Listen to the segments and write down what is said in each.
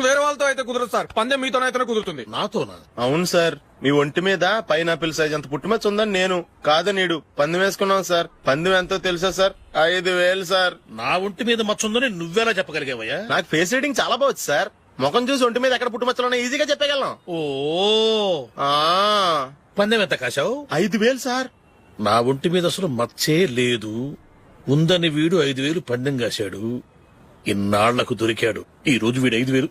వేరే వాళ్ళతో అయితే కుదరదు సార్, పందెం మీతోనైతేనే కుదురుతుంది. నాతోనా? అవును సార్, మీ ఒంటి మీద పైనాపిల్ సైజ్ అంత పుట్టుమచ్చ ఉందని నేను కాదనీడు పందెం వేసుకున్నాం సార్. పందెం ఎంతో తెలుసా సార్? 5,000 సార్. నా ఒంటి మీద మచ్చ ఉందని నువ్వెలా చెప్పగలిగావయ్యా? నాకు ఫేస్ రీడింగ్ చాలా బాగుంది సార్. ముఖం చూసి ఒంటి మీద ఎక్కడ పుట్టుమచ్చలో ఈజీగా చెప్పగలం. ఓ ఆ పందెం ఎంత కాశావు? 5,000 సార్. నా ఒంటి మీద అసలు మచ్చే లేదు. ఉందని వీడు 5,000 పందెం కాశాడు. ఇన్నాళ్లకు దొరికాడు. ఈ రోజు వీడు 5,000.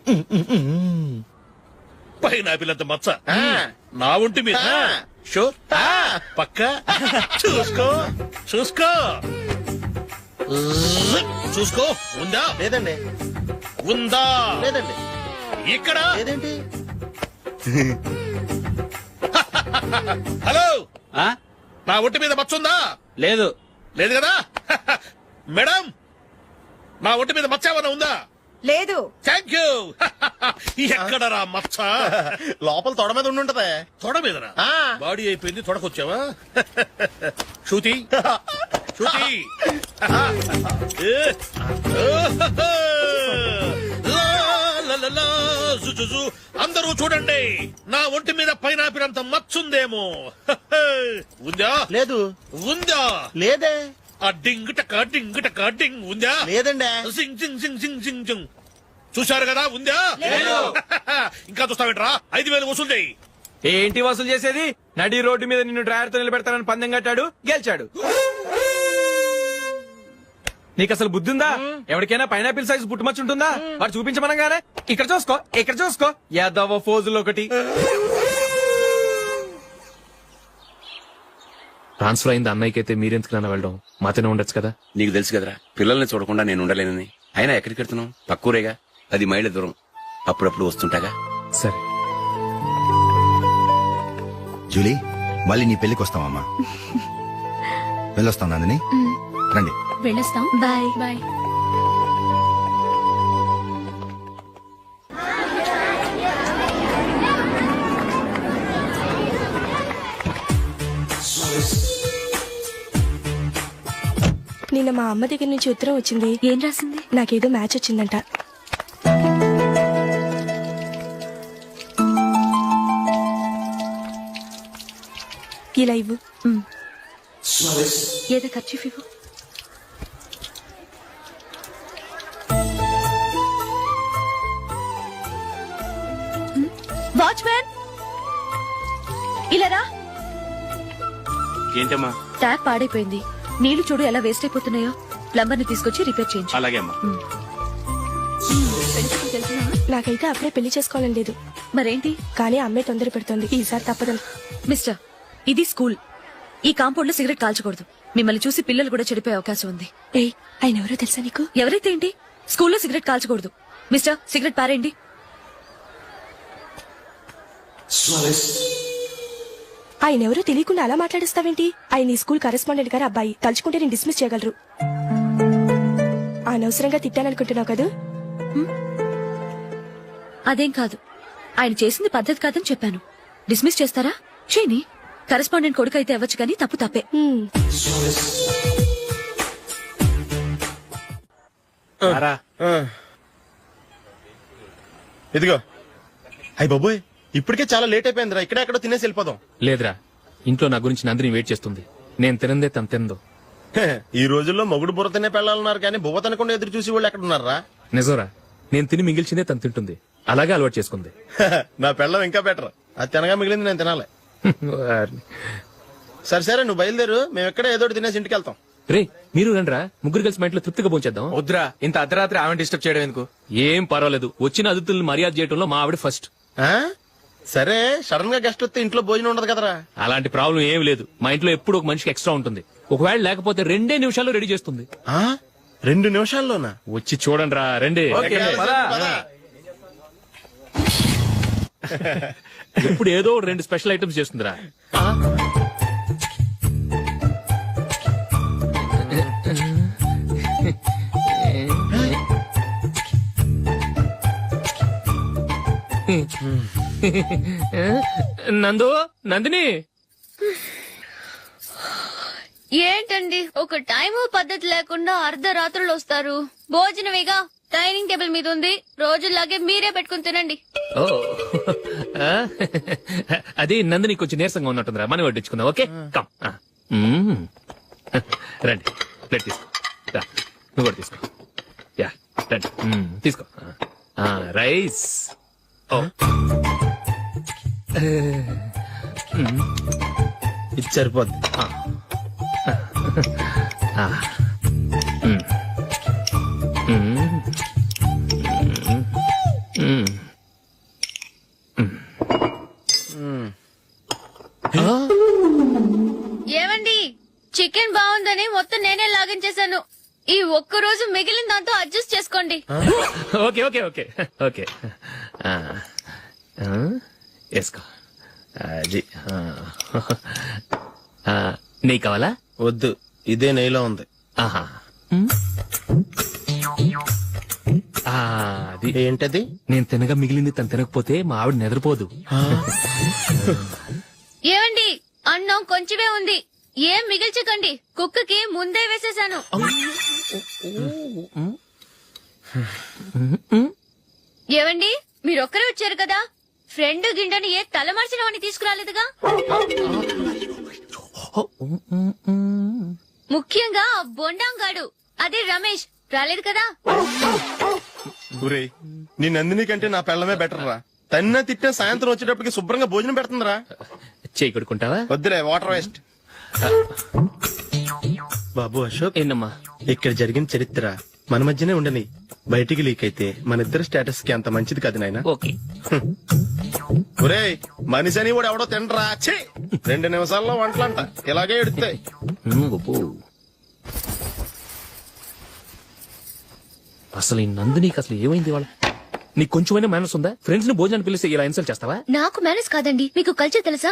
పైనాపిల్ అంత మచ్చ నా ఒంటి మీద. షూర్ పక్క చూసుకో చూసుకో చూసుకో. ఉందా? లేదండి. ఉందా? లేదండి. ఇక్కడ లేదేంటి? హలో, నా ఒంటి మీద మచ్చ ఉందా? లేదు. లేదు కదా? మేడం, నా ఒంటి మీద మచ్చ ఏమైనా ఉందా? లేదు. Thank you. ఎక్కడరా మచ్చ? లోపల తొడ మీద ఉండుంటదే. తొడ మీదనా? ఆ. బాడీ అయిపోయింది, తొడకొచ్చావా? శృతి శృతి. అందరూ చూడండి, నా ఒంటి మీద పైనాపిల్ అంత మచ్చుందేమో. ఉందా? లేదు. ఉందా? లేదే. ఆ డింగ్ టక డింగ్ టక డింగ్ ఉందా? లేదండి. సింగ్ సింగ్ సింగ్ సింగ్ సింగ్ సింగ్. చూశారు కదా? ఉందా? ఇంకా చూస్తావేంట్రా? 5,000 వసూలు చేయి. ఏంటి వసూలు చేసేది? నడి రోడ్డు మీద నిన్ను డ్రైవర్ తో నిలబెడతానని పందెం కట్టాడు, గెలిచాడు. నీకు అసలు బుద్ధి ఉందా? ఎవరికైనా పైనాపిల్ సైజ్ పుట్టుమచ్చు ఉంటుందా? వాడు చూపించమనగానే ఇక్కడ చూసుకో, ఇక్కడ చూసుకో, యాదవ ఫోజులు ఒకటి. ట్రాన్స్ఫర్ అయింది అన్నయ్యకి అయితే మీరెందుకు వెళ్ళడం? మాతోనే ఉండొచ్చు కదా. నీకు తెలుసు కదరా, పిల్లల్ని చూడకుండా నేను ఉండలేనని. అయినా ఎక్కడికి వెళ్తున్నావు? పక్కూరేగా, 10 మైళ్ళ దూరం. అప్పుడప్పుడు వస్తుంటాగా. సరే జూలీ, మళ్ళీ నీ పెళ్లికి వస్తామమ్మా. వెళ్ళొస్తాం నందిని, రండి. వెళ్ళొస్తాం. Bye bye. నిన్న మా అమ్మ దగ్గర నుంచి ఉత్తరం వచ్చింది. ఏం రాసింది? నాకేదో మ్యాచ్ వచ్చిందంట. ఇలా ఇవ్వు. ఏదో ఖర్చు ఇవ్వు. వాచ్మెన్, ఇలా రా. ఏంటమ్మా? ట్యాప్ పాడైపోయింది. నీళ్లు చూడు ఎలా వేస్ట్ అయిపోతున్నాయో. ప్లంబర్ ని తీసుకొచ్చి రిపేర్ చేయించు. అలాగే అమ్మా. నాకైతే అప్పుడే పెళ్లి చేసుకోవాలని లేదు. మరేంటి? కానీ అమ్మే తొందర పెడుతోంది. ఈసారి తప్పదని. మిస్టర్, ఇది స్కూల్. ఈ కాంపౌండ్ లో సిగరెట్ కాల్చకూడదు. మిమ్మల్ని చూసి పిల్లలు కూడా చెడిపోయే అవకాశం ఉంది. ఏయ్, ఆయన ఎవరో తెలుసా నీకు? ఎవరైతే ఏంటి? స్కూల్లో సిగరెట్ కాల్చకూడదు. మిస్టర్, సిగరెట్ పారేయండి. ఆయన ఎవరో తెలియకుండా అలా మాట్లాడిస్తావేంటి? ఆయన ఈ స్కూల్ కరెస్పాండెంట్ గారు అబ్బాయి. తలుచుకుంటే నేను డిస్మిస్ చేయగలరు. అనవసరంగా తిట్టాననుకుంటున్నావు కదా? అదేం కాదు. ఆయన చేసింది పద్ధతి కాదని చెప్పాను. డిస్మిస్ చేస్తారా? చేయని. కరెస్పాండెంట్ కొడుకు అయితే అవ్వచ్చు కానీ తప్పు తప్పే. ఇదిగో. అయ్య బాబోయ్, ఇప్పటికే చాలా లేట్ అయిపోయిందిరా. ఇక్కడే ఎక్కడో తినేసి వెళ్ళిపోదాం. లేదురా, ఇంట్లో నా గురించి నందిని వెయిట్ చేస్తుంది. నేను తినందే తను తిందో. ఈ రోజుల్లో మొగుడు బుర్ర తినే పెళ్ళాలన్నారు కానీ బువ్వ తినకుండా ఎదురు చూసి వాళ్ళు ఎక్కడ ఉన్నారా? నిజంరా, నేను తిని మిగిల్చిందే తను తింటుంది. అలాగే అలవాటు చేసుకుంది. నా పెళ్ళం ఇంకా బెటర్. అది తినగా మిగిలింది నేను తినాలి. సరే సరే, నువ్వు బయలుదేరు. మేము ఎక్కడ ఏదో తినేసి ఇంటికి వెళ్తాం. రే, మీరు రండిరా, ముగ్గురు కలిసి మా ఇంట్లో తృప్తిగా పోంచేద్దాం. వద్దురా, ఇంత అర్ధరాత్రి ఆమె డిస్టర్బ్ చేయడం ఎందుకు? ఏం పర్వాలేదు, వచ్చిన అతిథులను మర్యాద చేయడంలో మా ఆవిడ ఫస్ట్. ఆ? సరే, సడన్ గా గెస్ట్ వస్తే ఇంట్లో భోజనం ఉండదు కదరా. అలాంటి ప్రాబ్లం ఏం లేదు. మా ఇంట్లో ఎప్పుడు ఒక మనిషికి ఎక్స్ట్రా ఉంటుంది. ఒకవేళ లేకపోతే 2 నిమిషాల్లో రెడీ చేస్తుంది. 2 నిమిషాల్లోనా? వచ్చి చూడండి రా, రండి. ఎప్పుడు ఏదో 2 స్పెషల్ ఐటమ్స్ చేస్తుందిరా. నందు, నందిని. ఏంటండి ఒక టైము పద్ధతి లేకుండా అర్ధరాత్రులు వస్తారు? భోజనమేగా, డైనింగ్ టేబుల్ మీద ఉంది. రోజులాగే మీరే పెట్టుకుని తినండి. ఓ ఆ? అది నందిని కొంచెం నీరసంగా ఉన్నట్టుందిరా, మనం వడ్డించుకుందాం. Okay come. రండి, ప్లేట్ తీసుకో. రా, నువ్వు కూడా తీసుకో. యా రండి. తీసుకో. రైస్. ఓ ఇది సరిపోద్ది. ఏమండి, చికెన్ బాగుందని మొత్తం నేనే లాగించేశాను. ఈ ఒక్క రోజు మిగిలిన దాంతో అడ్జస్ట్ చేసుకోండి. Okay okay okay okay. వేసుకో. అది నెయ్యి కావాలా? వద్దు, ఇదే నెయ్యిలో ఉంది. ఆహా. అది ఏంటది? నేను తినగా మిగిలింది తను తినకపోతే మా ఆవిడ నిద్రపోదు. ఏమండి, అన్నం కొంచెమే ఉంది. ఏం మిగిల్చకండి, కుక్కకి ముందే వేసేశాను. ఏవండి, మీరొక్కరే వచ్చారు కదా, ఫ్రెండ్ గిండని ఏ తలమార్చిన వాడిని తీసుకురాలేదుగా. ముఖ్యంగా ఆ బొండాంగాడు, అదే రమేష్, రాలేదు కదా. ఒరేయ్, నీ నందిని కంటే నా పెళ్ళమే బెటర్ రా. తన్న తిట్టిన సాయంత్రం వచ్చేటప్పటికి శుభ్రంగా భోజనం పెడుతుందిరా. చేయి కొడుకుంటావా? వద్దులే, వాటర్ వేస్ట్. బాబు అశోక్, ఏంటమ్మా? ఇక్కడ జరిగిన చరిత్ర మన మధ్యనే ఉండని. బయటికి లీక్ అయితే మన ఇద్దరు స్టేటస్ కి అంత మంచిది కాదు నాయన. ఓకే. ఒరేయ్, మనిషి అని కూడా ఎవడో తినరా. ఛీ, 2 నిమిషాల్లో వంటలంట ఇలాగే ఎడుతాయి. అసలు ఈ నందినికి అసలు ఏమైంది వాళ్ళ? నీకు కొంచెమైనా మేనస్ ఉందా? ఫ్రెండ్స్ ని భోజనాన్ని పిలిస్తే ఇలా ఇన్సల్ట్ చేస్తావా? నాకు మేనేజ్ కాదండి, మీకు కల్చర్ తెలుసా?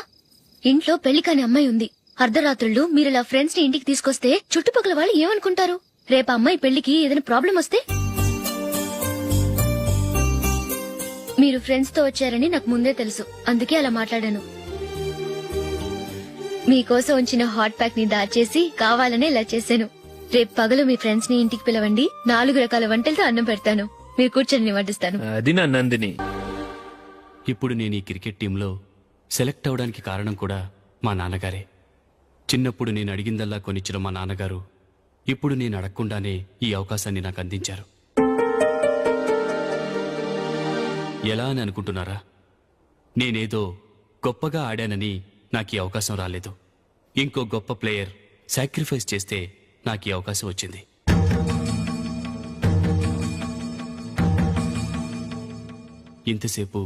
ఇంట్లో పెళ్లి కాని అమ్మాయి ఉంది. అర్ధరాత్రుళ్ళు మీరు ఇలా ఫ్రెండ్స్ ని ఇంటికి తీసుకొస్తే చుట్టుపక్కల వాళ్ళు ఏమనుకుంటారు? రేపు అమ్మాయి పెళ్లికి ఏదైనా ప్రాబ్లం వస్తే? మీరు ఫ్రెండ్స్ తో వచ్చారని నాకు ముందే తెలుసు, అందుకే అలా మాట్లాడాను. మీకోసం ఉంచిన హాట్ ప్యాక్ ని దాచేసి కావాలనే ఇలా చేశాను. రేపు పగలు మీ ఫ్రెండ్స్ ని ఇంటికి పిలవండి, 4 రకాల వంటలతో అన్నం పెడతాను. మీరు కూర్చొని వడ్డిస్తాను. అది నా నందిని. ఇప్పుడు నేను ఈ క్రికెట్ టీంలో సెలెక్ట్ అవడానికి కారణం కూడా మా నాన్నగారే. చిన్నప్పుడు నేను అడిగిందల్లా కొనిచ్చిన మా నాన్నగారు ఇప్పుడు నేను అడగకుండానే ఈ అవకాశాన్ని నాకు అందించారు. ఎలా అని అనుకుంటున్నారా? నేనేదో గొప్పగా ఆడానని నాకు ఈ అవకాశం రాలేదు. ఇంకో గొప్ప ప్లేయర్ సాక్రిఫైస్ చేస్తే నాకు ఈ అవకాశం వచ్చింది. ఇంతసేపు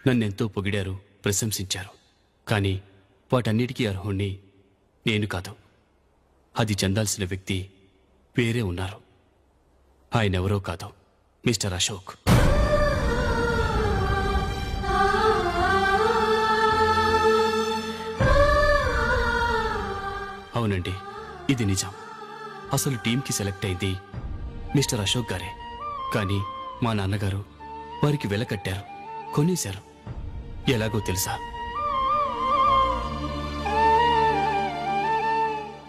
నన్నెంతో పొగిడారు, ప్రశంసించారు. కానీ వాటన్నిటికీ అర్హుణ్ణి నేను కాదు. అది చెందాల్సిన వ్యక్తి వేరే ఉన్నారు. ఆయనెవరో కాదు, మిస్టర్ అశోక్. అవునండి, ఇది నిజం. అసలు టీంకి సెలెక్ట్ అయింది మిస్టర్ అశోక్ గారే. కానీ మా నాన్నగారు వారికి వెల కట్టారు, కొనేశారు. ఎలాగో తెలుసా?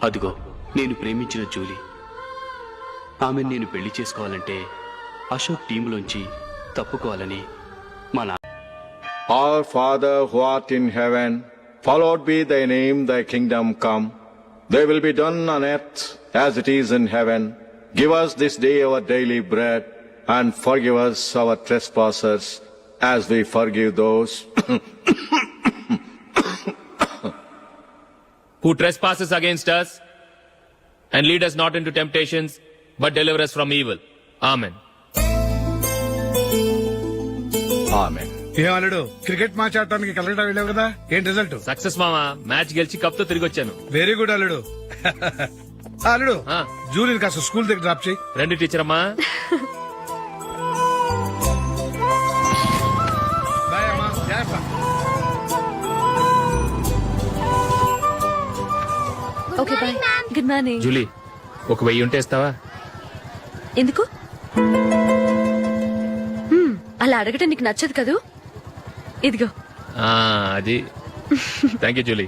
అదిగో నేను ప్రేమించిన జూలీ. ఆమెను నేను పెళ్లి చేసుకోవాలంటే అశోక్ టీంలోంచి తప్పుకోవాలని మా నాన్న. Our Father who art in heaven, hallowed be thy name, thy kingdom come. Thy will be done on earth as it is in heaven. Give us this day our daily bread, and forgive us our trespasses as we forgive those who trespasses against us, and lead us not into temptations, but deliver us from evil. Amen. Amen. ఏం అల్లుడు, cricket match ఆడటానికి కలకటా వెళ్ళావు కదా, ఏంటి result? Success మామా, match గెలిచి cup తో తిరిగి వచ్చాను. వెరీ గుడ్ అల్లుడు. అల్లుడు, జూలిని కాస్త స్కూల్ దగ్గర డ్రాప్ చేయి. రండి టీచర్ అమ్మా. బాయ్ అమ్మా, జాగ్రత్త. Okay bye. Good morning. Julie, ఒక 1000 ఉంటే ఇస్తావా? ఎందుకు? అలా అడగటం నీకు నచ్చదు కదూ. ఇదిగో. అది థ్యాంక్ యూ జూలీ.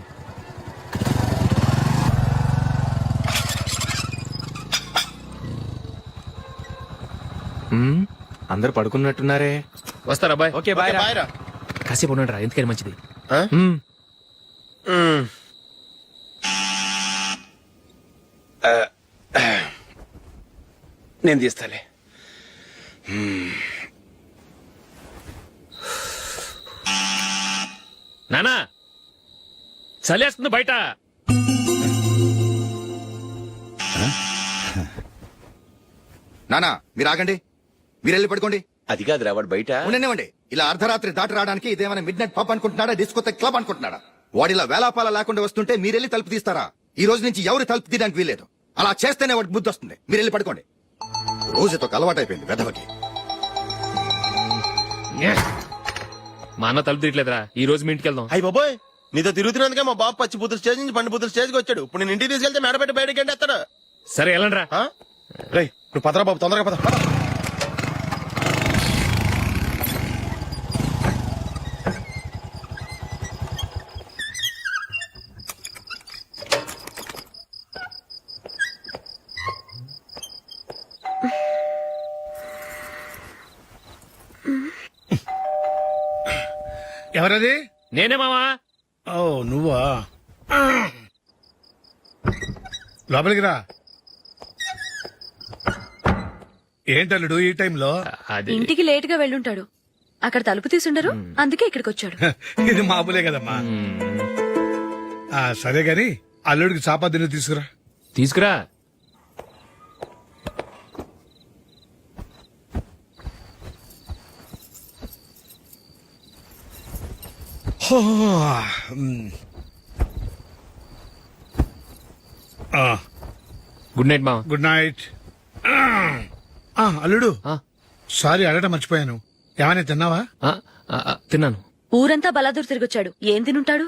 అందరు పడుకున్నట్టున్నారే. వస్తారా బాయ్? ఓకే బాయ్ రా. బాయ్ రా. కాసేపు ఉండండి రా, ఎందుకని మంచిది. ఆ? మ్మ్. నేను తీస్తాలే. నానా చలేస్తుంది బయట. నానా మీరు ఆగండి, మీరు వెళ్ళి పడుకోండి. అది కాదురా వాడు బయట. ఉండనివ్వండి. ఇలా అర్ధరాత్రి దాటి రావడానికి ఇదేమైనా మిడ్ నైట్ పబ్ అనుకుంటున్నాడా, డిస్కోతే క్లబ్ అనుకుంటున్నాడా? వాడిలా వేలాపాల లేకుండా వస్తుంటే మీరెళ్ళి తలుపు తీస్తారా? ఈ రోజు నుంచి ఎవరు తలుపు తీయడానికి వీల్లేదు. అలా చేస్తేనే వాడికి బుద్ధి వస్తుంది. మీరు వెళ్ళి పడుకోండి. రోజుతో అలవాటైపోయింది వెధవకి. మా అన్న తలుపు తీయట్లేదురా, ఈ రోజు మీ ఇంటికి వెళ్దాం. అయ్యి బాబోయ్, నీతో తిరుగుతున్నందుకే మా బాబు పచ్చి బుద్ధుల స్టేజ్ నుంచి పండు బుద్ధుల స్టేజ్కి వచ్చాడు. ఇప్పుడు నేను ఇంటికి తీసుకెళ్తే మేడపెట్టి బయటకి ఎండేస్తాడు. సరే వెళ్ళండి రా. రేయ్ నువ్వు పదరా బాబు, తొందరగా పద. ఎవరది? నేనే మావా. ఓ నువ్వా? లోపలికి రా. ఏంటల్లుడు ఈ టైంలో? అది ఇంటికి లేట్ గా వెళ్ళుంటాడు. అక్కడ తలుపు తీసుండరు, అందుకే ఇక్కడికి వచ్చాడు. ఇది మామూలే కదమ్మా. సరే గాని అల్లుడికి చాపాదిని తీసుకురా. తీసుకురా. గుడ్ నైట్ మావా. Good night. అల్లుడు సారీ అడగటం మర్చిపోయాను. ఏమైనా తిన్నావా? తిన్నాను. ఊరంతా బలాదూర్ తిరిగొచ్చాడు, ఏం తినుంటాడు?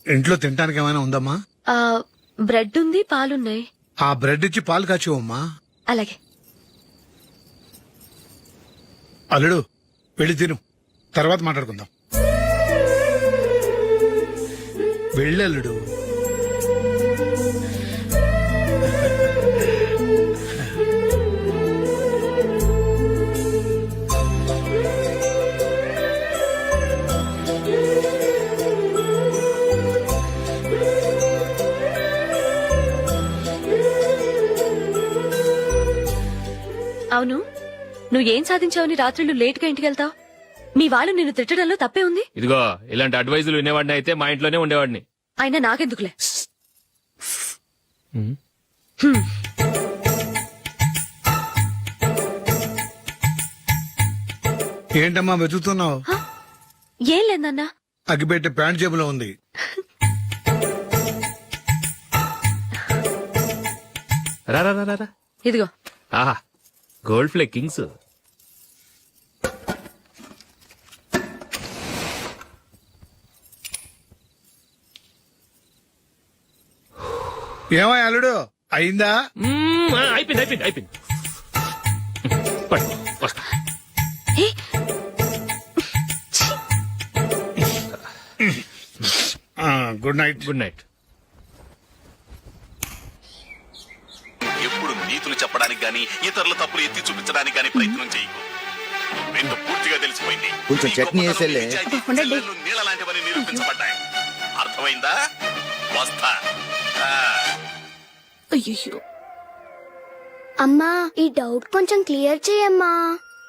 ఇంట్లో తినడానికి ఏమైనా ఉందమ్మా? బ్రెడ్ ఉంది, పాలున్నాయి. ఆ బ్రెడ్ ఇచ్చి పాలు కాచివమ్మా. అలాగే. అల్లుడు వెళ్ళి తిను, తర్వాత మాట్లాడుకుందాం. వెళ్ళల్లుడు. అవును, నువ్వేం సాధించావని రాత్రులు లేట్ గా ఇంటికి వెళ్తావు? మీ వాళ్ళు నిన్ను తిట్టడంలో తప్పే ఉంది. ఇదిగో ఇలాంటి అడ్వైజులు వినేవాడిని అయితే మా ఇంట్లోనే ఉండేవాడిని. అయినా నాకెందుకులే. ఏంటమ్మా వెతుకుతున్నావు? ఏం లేదన్నా. అగ్గిపెట్టే ప్యాంట్ జేబులో ఉంది. రా రా రా రా. ఇదిగో. ఆహా, గోల్డ్ ఫ్లే కింగ్స్. ఏమో అల్లుడు అయిందా? అయిపోయింది అయిపోయింది అయిపోయింది. పట్టుకో, వస్తా. Good night. Good night. ఎప్పుడు నీతులు చెప్పడానికి గాని ఇతరుల తప్పులు ఎత్తి చూపించడానికి గాని ప్రయత్నం చేయకు. రెండు పూర్తిగా తెలిసిపోయింది. కొంచెం చట్నీ వేసేలే. నీళ్ళ లాంటివని నిరూపించబడ్డాయి. అర్థమైందా? వస్తా. అయ్యో, అమ్మా ఈ డౌట్ కొంచెం క్లియర్ చేయమ్మా.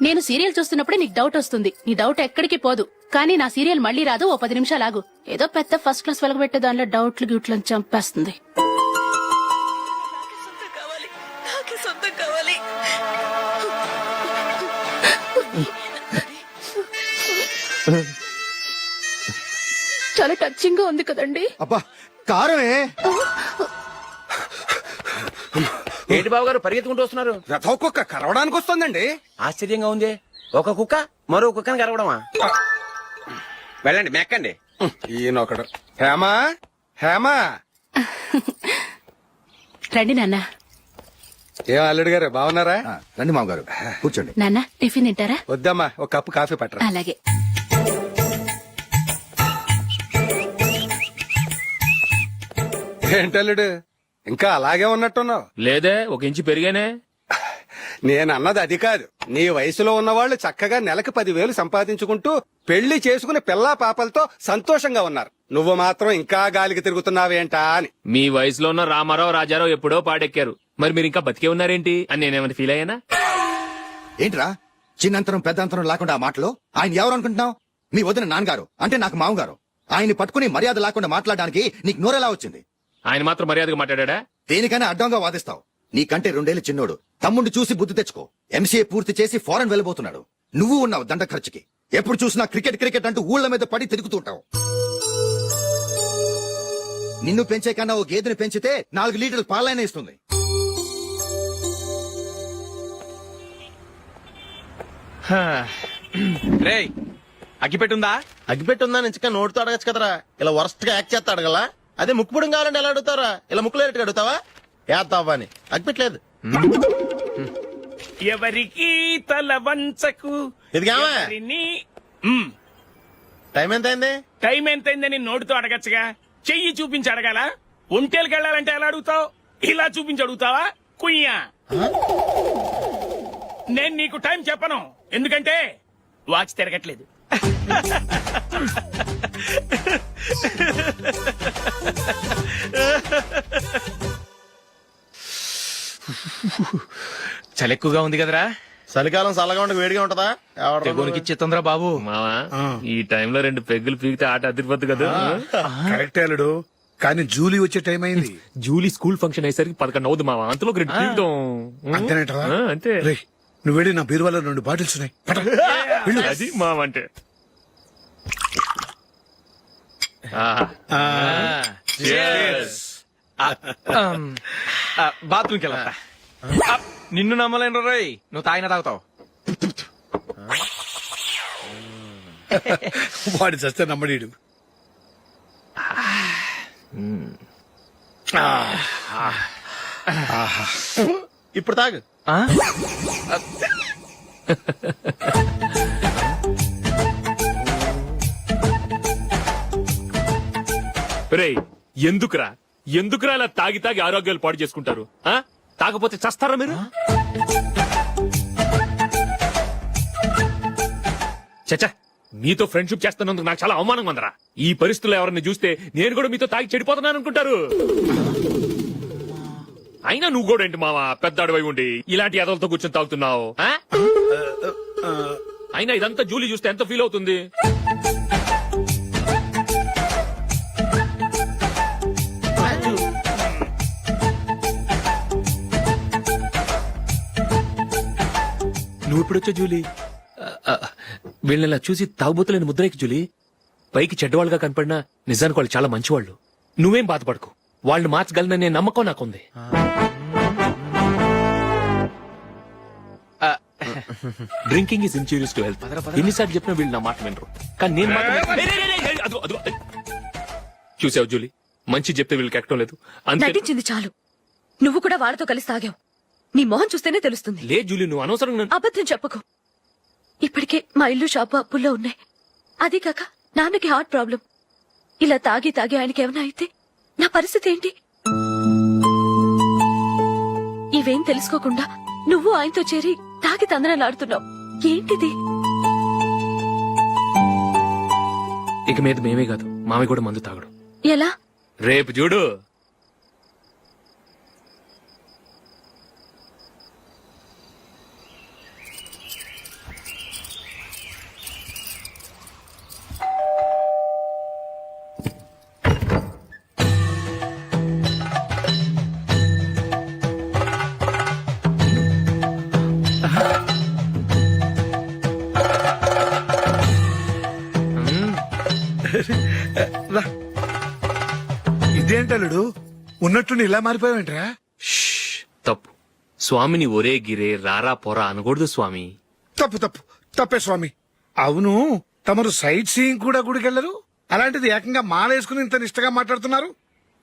నేను సీరియల్ చూస్తున్నప్పుడే నీకు డౌట్ వస్తుంది. నీ డౌట్ ఎక్కడికి పోదు. కానీ నా సీరియల్ మళ్ళీ రాదు. ఓ 10 నిమిషాలు ఆగు. ఏదో పెద్ద ఫస్ట్ క్లాస్ వెలగబెట్టే దానిలో డౌట్లు గ్యూట్లను చంపేస్తుంది. చాలా టచింగ్ గా ఉంది కదండి. అబ్బా కారమే. ఏంటి బాబు గారు పరిగెత్తుకుంటూ వస్తున్నారు? రథ కుక్క కరవడానికి వస్తుందండి. ఆశ్చర్యంగా ఉంది. ఒక కుక్క మరో కుక్కని కరవడమా? వెళ్ళండి, మెక్కండి. ఈయనొకడు. హేమా హేమా. రండి నాన్న. ఏం అల్లుడు గారు బాగున్నారా? రండి మామగారు కూర్చోండి. నాన్న టిఫిన్ తింటారా? వద్దమ్మా, ఒక కప్పు కాఫీ పట్టరా. అలాగే. ఏంటల్లుడు ఇంకా అలాగే ఉన్నట్టున్నావు? లేదే, ఒక ఇంచు పెరిగానే. నేనన్నది అది కాదు. నీ వయసులో ఉన్నవాళ్ళు చక్కగా నెలకు 10,000 సంపాదించుకుంటూ పెళ్లి చేసుకుని పిల్లా పాపలతో సంతోషంగా ఉన్నారు. నువ్వు మాత్రం ఇంకా గాలికి తిరుగుతున్నావేంటా అని. మీ వయసులో ఉన్న రామారావు రాజారావు ఎప్పుడో పాడెక్కారు, మరి మీరు ఇంకా బతికే ఉన్నారేంటి అని నేనేమైనా ఫీల్ అయ్యానా? ఏంట్రా చిన్నంతరం పెద్దంతరం లేకుండా ఆ మాటలు? ఆయన ఎవరు అనుకుంటున్నావు? మీ వదిన నాన్నగారు, అంటే నాకు మామగారు. ఆయన్ని పట్టుకుని మర్యాద లేకుండా మాట్లాడడానికి నీకు నోరెలా వచ్చింది? ఆయన మాత్రం మర్యాదగా మాట్లాడా? దేనికైనా అడ్డంగా వాదిస్తావు. నీకంటే 2 ఏళ్ల చిన్నోడు. తమ్ముడు చూసి బుద్ధి తెచ్చుకో. ఎంసీఏ పూర్తి చేసి ఫారెన్ వెళ్ళబోతున్నాడు. నువ్వు ఉన్నావు దండ ఖర్చుకి. ఎప్పుడు చూసినా క్రికెట్ క్రికెట్ అంటూ ఊళ్ళ మీద పడి తిరుగుతుంటావు. నిన్ను పెంచే కన్నా ఓ గేదెని పెంచితే 4 లీటర్లు పాలైనా ఇస్తుంది. రేయ్ అగ్గిపెట్టుందా? అగ్గిపెట్టుందా నుంచి నోటితో అడగచ్చు కదరా. ఇలా వరస్ట్ గా యాక్ట్ చేస్తా అడగలా? అదే ముక్కుపుడం కావాలంటే ఎలా అడుగుతారా? ఇలా ముక్కులేటట్టు అడుగుతావా? ఏత్తావా అని అగ్గిపెట్టలేదు. ఎవరికి తల వంచకు. ఇది కావా? టైం ఎంత అయింది? టైం ఎంతైందని నోటితో అడగచ్చుగా, చెయ్యి చూపించి అడగాల? ఒంటేలకు వెళ్ళాలంటే ఎలా అడుగుతావు? ఇలా చూపించి అడుగుతావా? కుయ్యా. నేను నీకు టైం చెప్పను, ఎందుకంటే వాచ్ తిరగట్లేదు. చలి ఎక్కువగా ఉంది కదరా. చలికాలం చల్లగా ఉండి వేడిగా ఉంటదా? తెగోనికి ఇచ్చేతుందిరా బాబు. మావా ఈ టైంలో 2 పెగ్గులు పీకితే ఆట అదిరిపోద్దు కదా. కరెక్ట్ అల్లుడు, కానీ జూలీ వచ్చే టైం అయింది. జూలీ స్కూల్ ఫంక్షన్ అయ్యేసరికి 11 అవుతుంది మావా. అంతలో 2 పీకుతాం. అంతేనేటరా? అంతే. నువ్వు వెళ్ళి నా బీరువాలో 2 బాటిల్స్ ఉన్నాయి. అది మావ అంటే. బాత్రూమ్కి వెళ్ళా. నిన్ను నమ్మలేను రోయ్, నువ్వు తాగినా తాగుతావు. వాడి చస్తే నమ్మడీడు. ఇప్పుడు తాగు. రేయ్ ఎందుకురా ఇలా తాగి తాగి ఆరోగ్యాలు పాడు చేసుకుంటారు? తాగపోతే చస్తారా మీరు? చచ్చా, మీతో ఫ్రెండ్షిప్ చేస్తున్నందుకు నాకు చాలా అవమానంగా ఉందరా. ఈ పరిస్థితుల్లో ఎవరిని చూస్తే నేను కూడా మీతో తాగి చెడిపోతున్నాను అనుకుంటారు. అయినా నువ్వు కూడా ఏంటి మావా, పెద్ద అడవై ఉండి ఇలాంటి ఎదలతో కూర్చొని తాగుతున్నావు? అయినా ఇదంతా జూలీ చూస్తే ఎంత ఫీల్ అవుతుంది? నువ్వు ఇప్పుడొచ్చా జూలీ? వీళ్ళని చూసి తాగుబోతులేని ముద్రేకి జూలీ. పైకి చెడ్డవాళ్ళుగా కనపడినా నిజానికి వాళ్ళు చాలా మంచివాళ్ళు. నువ్వేం బాధపడకు, వాళ్ళని మార్చగలననే నమ్మకం నాకుంది. Drinking is injurious to health. ఎన్నిసార్లు చెప్పినా వీళ్ళు నా మాట వినరు, కానీ నేను మాత్రం. చూసావు జూలీ, మంచి చెప్తే వీళ్ళకి ఎక్కడం లేదు. నటించింది చాలు. నువ్వు కూడా వాళ్ళతో కలిసి తాగావు. నీ మొహం చూస్తేనే తెలుస్తుంది. లే జూలీ, నువ్వు అనవసరంగా అబద్ధం చెప్పకు. ఇప్పటికే మా ఇల్లు షాపు అప్పుల్లో ఉన్నాయి. అదే కాక నాన్నకి హార్ట్ ప్రాబ్లం. ఇలా తాగి తాగి ఆయనకి ఏమైనా అయితే నా పరిస్థితి ఏంటి? ఇవేం తెలుసుకోకుండా నువ్వు ఆయనతో చేరి తాగి తందనలాడుతున్నావు. ఏంటిది? ఇక మీద మేమే కాదు, మామి కూడా మందు తాగడు. ఎలా? రేపు చూడు. ఇదేంటల్లుడు, ఉన్నట్టుండి ఇలా మారిపోయావేంట్రా? తప్పు. స్వామిని ఒరే గిరే రారా పోరా అనకూడదు స్వామి. తప్పు తప్పు తప్పే స్వామి. అవును, తమరు సైట్ సీయింగ్ కూడా గుడికెళ్లరు, అలాంటిది ఏకంగా మాలేసుకుని ఇంత నిష్టగా మాట్లాడుతున్నారు.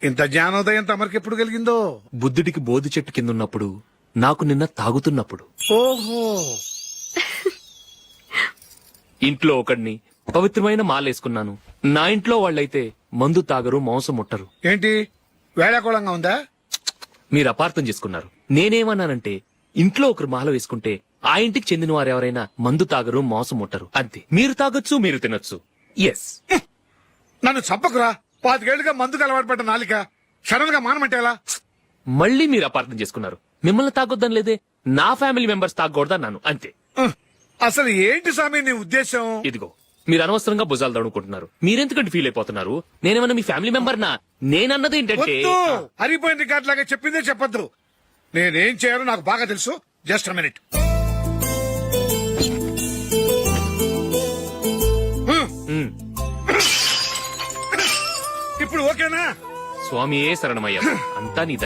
ఇంత జ్ఞానోదయం తమరికి ఎప్పుడు కలిగిందో? బుద్ధుడికి బోధి చెట్టు కింద ఉన్నప్పుడు, నాకు నిన్న తాగుతున్నప్పుడు. ఓహో. ఇంట్లో ఒకడిని పవిత్రమైన మాలేసుకున్నాను. నా ఇంట్లో వాళ్ళైతే మందు తాగరు, మాంసం ముట్టరు. ఏంటి వేళాకోళంగా ఉందా? మీరు అపార్థం చేసుకున్నారు. నేనేమన్నానంటే ఇంట్లో ఒకరు మాల వేసుకుంటే ఆ ఇంటికి చెందిన వారు ఎవరైనా మందు తాగరు మోసం ముట్టరు అంతే. మీరు తాగొచ్చు, మీరు తినొచ్చు. ఎస్. నన్ను చంపకురా. 5 ఏళ్లుగా మందుకు అలవాటు పడ్డ నాలిక సడన్ గా మానమంటే ఎలా? మళ్ళీ మీరు అపార్థం చేసుకున్నారు. మిమ్మల్ని తాగొద్దని లేదే, నా ఫ్యామిలీ మెంబర్స్ తాగకూడదన్నాను అంతే. అసలు ఏంటి స్వామి నీ ఉద్దేశం? ఇదిగో మీరు అనవసరంగా భుజాలు దడుకుంటున్నారు. మీరెందుకంటే ఫీల్ అయిపోతున్నారు? నేనేమన్నా మీ ఫ్యామిలీ మెంబర్ నా? నేనన్నది ఏంటంటే వద్దు, హరిపోయిన రికార్డ్ లాగా చెప్పిందే చెప్పొద్దు. నేనేం చేయాలో నాకు బాగా తెలుసు. Just a minute. ఇప్పుడు ఓకేనా? స్వామియే శరణమయ్య. అంతా నీ